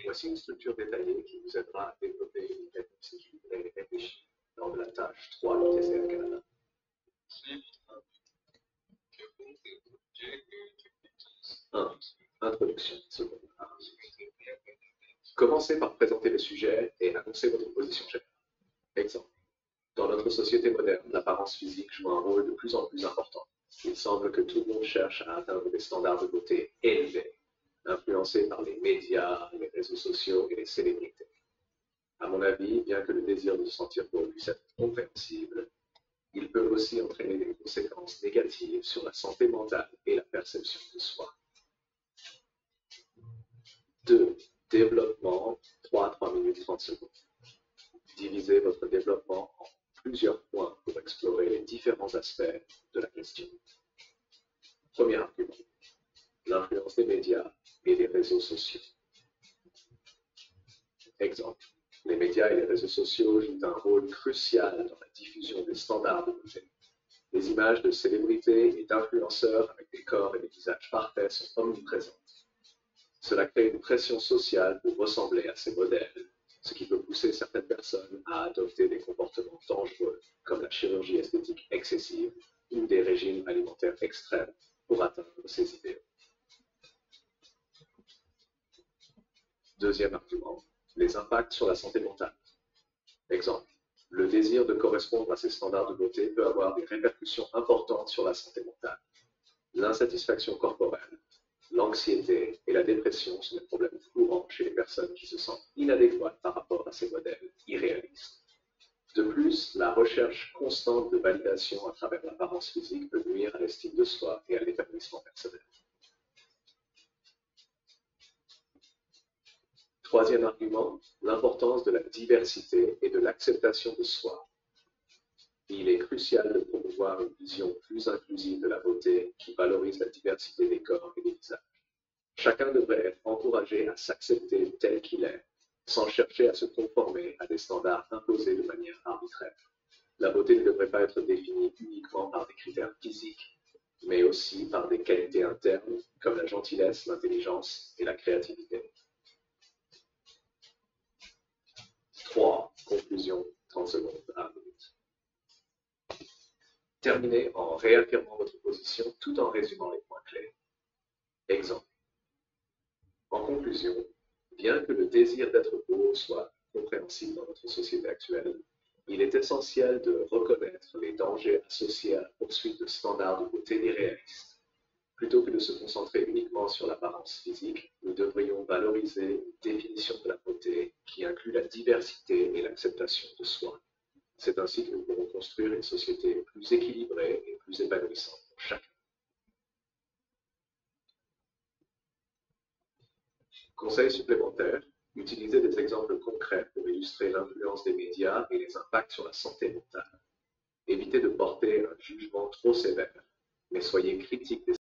Voici une structure détaillée qui vous aidera à développer une réponse équilibrée et réfléchie lors de la tâche 3 du TCF Canada. 1. Introduction. Seconde. Commencez par présenter le sujet et annoncer votre position générale. Exemple. Dans notre société moderne, l'apparence physique joue un rôle de plus en plus important. Il semble que tout le monde cherche à atteindre des standards de beauté élevés, influencés par les médias, les réseaux sociaux et les célébrités. À mon avis, bien que le désir de se sentir beau puisse être compréhensible, il peut aussi entraîner des conséquences négatives sur la santé mentale et la perception de soi. 2. Développement, 3 à 3 minutes 30 secondes. Divisez votre développement en plusieurs points pour explorer les différents aspects de la question. Premier argument, l'influence des médias et des réseaux sociaux. Exemple, les médias et les réseaux sociaux jouent un rôle crucial dans la diffusion des standards de beauté. Les images de célébrités et d'influenceurs avec des corps et des visages parfaits sont omniprésentes. Cela crée une pression sociale pour ressembler à ces modèles, ce qui peut pousser certaines personnes à adopter des comportements dangereux, comme la chirurgie esthétique excessive ou des régimes alimentaires extrêmes pour atteindre ces idéaux. Deuxième argument, les impacts sur la santé mentale. Exemple, le désir de correspondre à ces standards de beauté peut avoir des répercussions importantes sur la santé mentale. L'insatisfaction corporelle, l'anxiété et la dépression sont des problèmes courants chez les personnes qui se sentent inadéquates par rapport à ces modèles irréalistes. De plus, la recherche constante de validation à travers l'apparence physique peut nuire à l'estime de soi et à l'épanouissement personnel. Troisième argument, l'importance de la diversité et de l'acceptation de soi. Il est crucial de promouvoir une vision plus inclusive de la beauté qui valorise la diversité des corps et des visages. Chacun devrait être encouragé à s'accepter tel qu'il est, sans chercher à se conformer à des standards imposés de manière arbitraire. La beauté ne devrait pas être définie uniquement par des critères physiques, mais aussi par des qualités internes comme la gentillesse, l'intelligence et la créativité. 3. Conclusion, 30 secondes à 1 minute. Terminez en réaffirmant votre position tout en résumant les points clés. Exemple. En conclusion, bien que le désir d'être beau soit compréhensible dans notre société actuelle, il est essentiel de reconnaître les dangers associés à la poursuite de standards de beauté irréalistes. Plutôt que de se concentrer uniquement sur l'apparence physique, nous devrions valoriser une définition de la beauté qui inclut la diversité et l'acceptation de soi. C'est ainsi que nous pourrons construire une société plus équilibrée et plus épanouissante pour chacun. Conseil supplémentaire, utilisez des exemples concrets pour illustrer l'influence des médias et les impacts sur la santé mentale. Évitez de porter un jugement trop sévère, mais soyez critique des